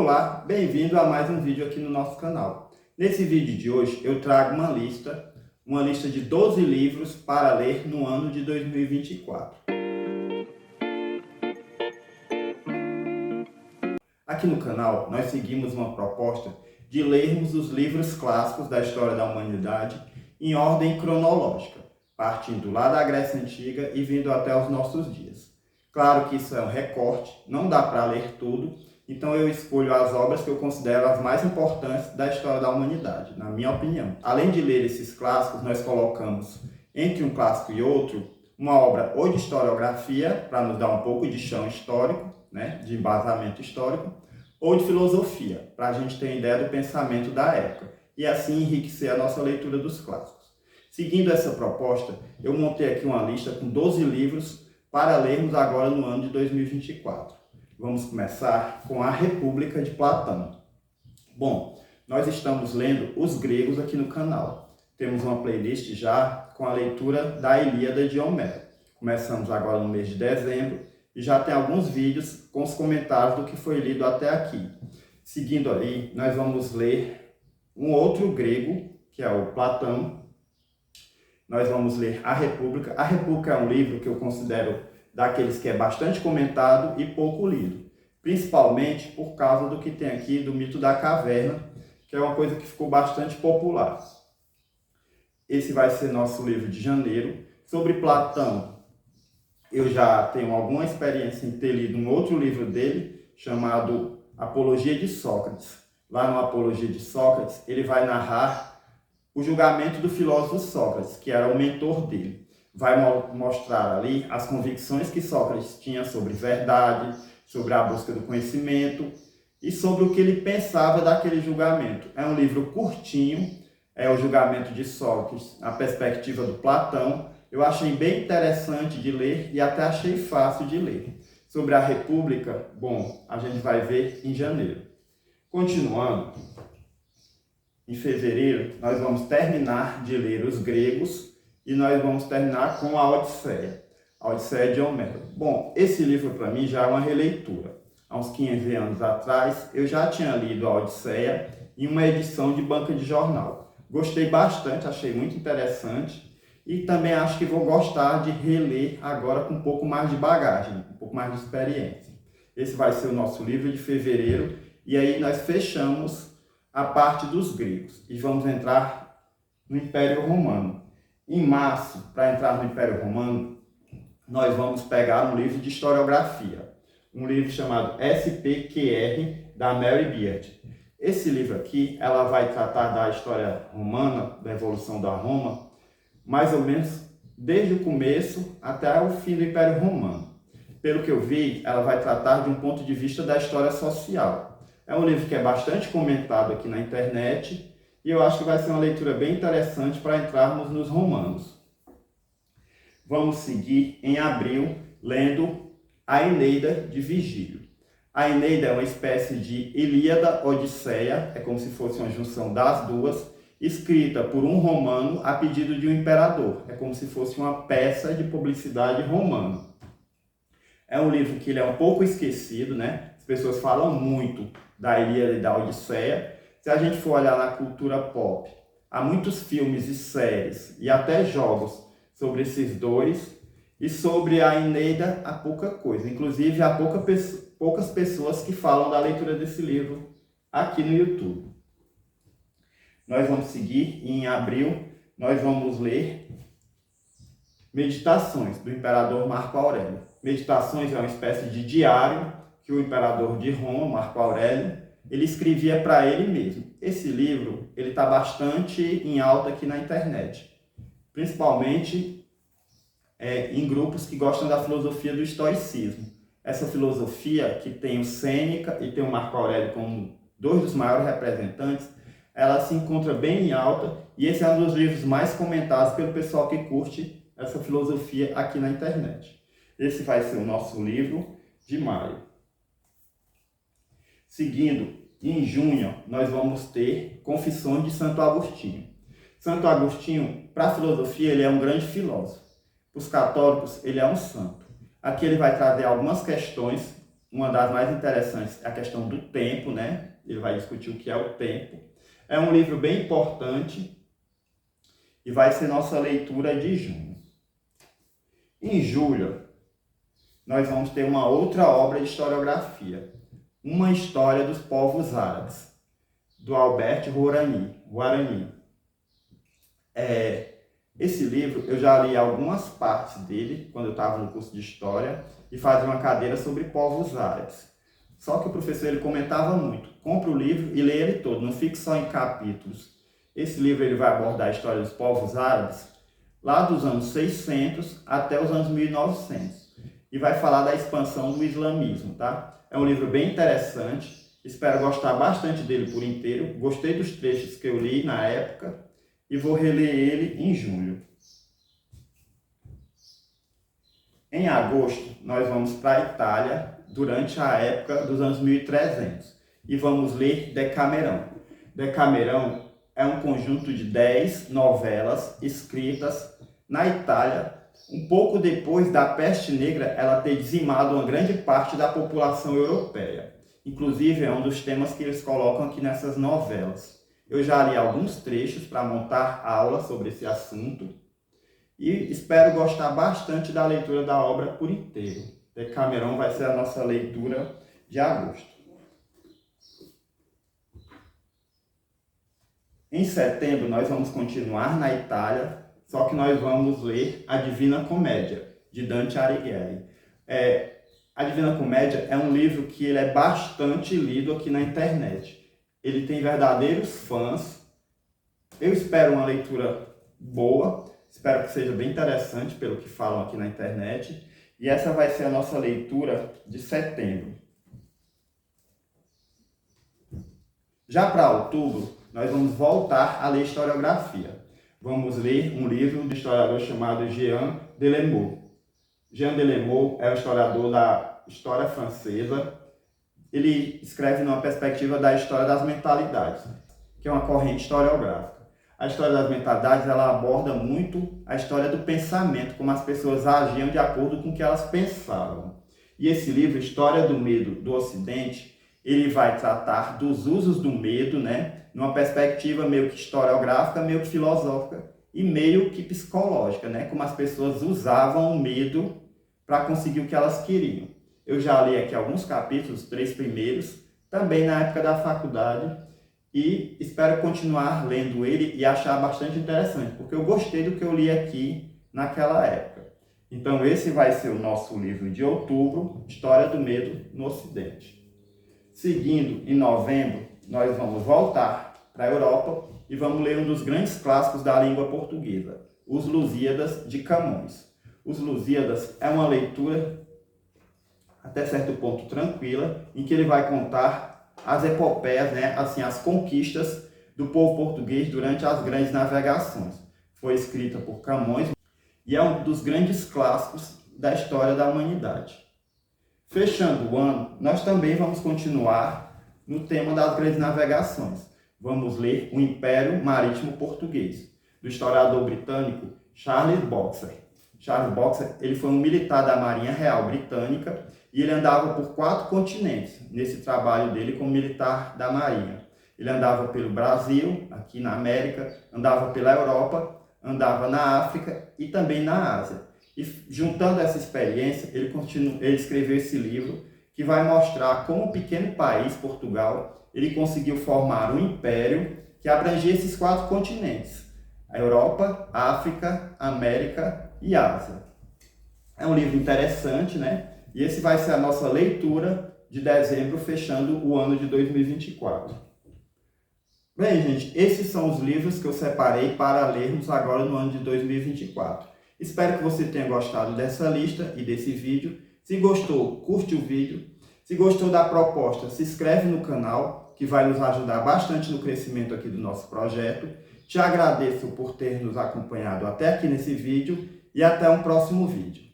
Olá, bem-vindo a mais um vídeo aqui no nosso canal. Nesse vídeo de hoje eu trago uma lista de 12 livros para ler no ano de 2024. Aqui no canal nós seguimos uma proposta de lermos os livros clássicos da história da humanidade em ordem cronológica, partindo lá da Grécia Antiga e vindo até os nossos dias. Claro que isso é um recorte, não dá para ler tudo, então eu escolho as obras que eu considero as mais importantes da história da humanidade, na minha opinião. Além de ler esses clássicos, nós colocamos entre um clássico e outro uma obra ou de historiografia, para nos dar um pouco de chão histórico, de embasamento histórico, ou de filosofia, para a gente ter ideia do pensamento da época, e assim enriquecer a nossa leitura dos clássicos. Seguindo essa proposta, eu montei aqui uma lista com 12 livros para lermos agora no ano de 2024. Vamos começar com A República de Platão. Bom, nós estamos lendo os gregos aqui no canal. Temos uma playlist já com a leitura da Ilíada de Homero. Começamos agora no mês de dezembro e já tem alguns vídeos com os comentários do que foi lido até aqui. Seguindo aí, nós vamos ler um outro grego, que é o Platão. Nós vamos ler A República. A República é um livro que eu considero daqueles que é bastante comentado e pouco lido, principalmente por causa do que tem aqui do mito da caverna, que é uma coisa que ficou bastante popular. Esse vai ser nosso livro de janeiro. Sobre Platão, eu já tenho alguma experiência em ter lido um outro livro dele, chamado Apologia de Sócrates. Lá no Apologia de Sócrates, ele vai narrar o julgamento do filósofo Sócrates, que era o mentor dele. Vai mostrar ali as convicções que Sócrates tinha sobre verdade, sobre a busca do conhecimento e sobre o que ele pensava daquele julgamento. É um livro curtinho, é o julgamento de Sócrates, a perspectiva do Platão. Eu achei bem interessante de ler e até achei fácil de ler. Sobre a República, bom, a gente vai ver em janeiro. Continuando, em fevereiro nós vamos terminar de ler os gregos, e nós vamos terminar com a Odisseia de Homero. Bom, esse livro para mim já é uma releitura. Há uns 15 anos atrás, eu já tinha lido a Odisseia em uma edição de banca de jornal. Gostei bastante, achei muito interessante e também acho que vou gostar de reler agora com um pouco mais de bagagem, um pouco mais de experiência. Esse vai ser o nosso livro de fevereiro e aí nós fechamos a parte dos gregos e vamos entrar no Império Romano. Em março, para entrar no Império Romano, nós vamos pegar um livro de historiografia, um livro chamado SPQR, da Mary Beard. Esse livro aqui, ela vai tratar da história romana, da evolução da Roma, mais ou menos desde o começo até o fim do Império Romano. Pelo que eu vi, ela vai tratar de um ponto de vista da história social. É um livro que é bastante comentado aqui na internet, e eu acho que vai ser uma leitura bem interessante para entrarmos nos romanos. Vamos seguir em abril lendo a Eneida de Virgílio. A Eneida é uma espécie de Ilíada Odisseia, é como se fosse uma junção das duas, escrita por um romano a pedido de um imperador. É como se fosse uma peça de publicidade romana. É um livro que ele é um pouco esquecido, As pessoas falam muito da Ilíada e da Odisseia. Se a gente for olhar na cultura pop, há muitos filmes e séries e até jogos sobre esses dois, e sobre a Eneida há pouca coisa. Inclusive, há poucas pessoas que falam da leitura desse livro aqui no YouTube. Nós vamos seguir e em abril nós vamos ler Meditações, do imperador Marco Aurélio. Meditações é uma espécie de diário que o imperador de Roma, Marco Aurélio, ele escrevia para ele mesmo. Esse livro ele está bastante em alta aqui na internet, principalmente em grupos que gostam da filosofia do estoicismo. Essa filosofia que tem o Sêneca e tem o Marco Aurélio como dois dos maiores representantes, ela se encontra bem em alta e esse é um dos livros mais comentados pelo pessoal que curte essa filosofia aqui na internet. Esse vai ser o nosso livro de maio. Seguindo, em junho, nós vamos ter Confissões de Santo Agostinho. Santo Agostinho, para a filosofia, ele é um grande filósofo. Para os católicos, ele é um santo. Aqui ele vai trazer algumas questões uma das mais interessantes é a questão do tempo, né? Ele vai discutir o que é o tempo. É um livro bem importante e vai ser nossa leitura de junho. Em julho, nós vamos ter uma outra obra de historiografia, Uma História dos Povos Árabes, do Albert Guarani. Esse livro eu já li algumas partes dele quando eu estava no curso de História e fazia uma cadeira sobre povos árabes. Só que o professor ele comentava muito, compra o livro e lê ele todo, não fique só em capítulos. Esse livro ele vai abordar a história dos povos árabes lá dos anos 600 até os anos 1900 e vai falar da expansão do islamismo, tá? É um livro bem interessante, espero gostar bastante dele por inteiro, gostei dos trechos que eu li na época e vou reler ele em julho. Em agosto, nós vamos para a Itália durante a época dos anos 1300 e vamos ler Decamerão. Decamerão é um conjunto de 10 novelas escritas na Itália, um pouco depois da peste negra ela ter dizimado uma grande parte da população europeia. Inclusive, é um dos temas que eles colocam aqui nessas novelas. Eu já li alguns trechos para montar aula sobre esse assunto e espero gostar bastante da leitura da obra por inteiro. Decamerão vai ser a nossa leitura de agosto. Em setembro, nós vamos continuar na Itália, só que nós vamos ler A Divina Comédia, de Dante Alighieri. A Divina Comédia é um livro que ele é bastante lido aqui na internet. Ele tem verdadeiros fãs. Eu espero uma leitura boa, espero que seja bem interessante pelo que falam aqui na internet. E essa vai ser a nossa leitura de setembro. Já para outubro, nós vamos voltar a ler historiografia. Vamos ler um livro do historiador chamado Jean Delémaux. Jean Delémaux é um historiador da história francesa. Ele escreve numa perspectiva da história das mentalidades, que é uma corrente historiográfica. A história das mentalidades ela aborda muito a história do pensamento, como as pessoas agiam de acordo com o que elas pensavam. E esse livro, História do Medo do Ocidente, ele vai tratar dos usos do medo, né, numa perspectiva meio que historiográfica, meio que filosófica e meio que psicológica, né, como as pessoas usavam o medo para conseguir o que elas queriam. Eu já li aqui alguns capítulos, os 3 primeiros, também na época da faculdade, e espero continuar lendo ele e achar bastante interessante, porque eu gostei do que eu li aqui naquela época. Então esse vai ser o nosso livro de outubro, História do Medo no Ocidente. Seguindo, em novembro, nós vamos voltar para a Europa e vamos ler um dos grandes clássicos da língua portuguesa, Os Lusíadas de Camões. Os Lusíadas é uma leitura até certo ponto tranquila, em que ele vai contar as epopeias, né, assim, as conquistas do povo português durante as grandes navegações. Foi escrita por Camões e é um dos grandes clássicos da história da humanidade. Fechando o ano, nós também vamos continuar no tema das grandes navegações. Vamos ler O Império Marítimo Português, do historiador britânico Charles Boxer. Charles Boxer ele foi um militar da Marinha Real Britânica e ele andava por 4 continentes nesse trabalho dele como militar da Marinha. Ele andava pelo Brasil, aqui na América, andava pela Europa, andava na África e também na Ásia. E juntando essa experiência, ele escreveu esse livro que vai mostrar como um pequeno país, Portugal, ele conseguiu formar um império que abrangia esses 4 continentes: a Europa, a África, a América e a Ásia. É um livro interessante, né? E esse vai ser a nossa leitura de dezembro, fechando o ano de 2024. Bem, gente, esses são os livros que eu separei para lermos agora no ano de 2024. Espero que você tenha gostado dessa lista e desse vídeo. Se gostou, curte o vídeo. Se gostou da proposta, se inscreve no canal, que vai nos ajudar bastante no crescimento aqui do nosso projeto. Te agradeço por ter nos acompanhado até aqui nesse vídeo e até um próximo vídeo.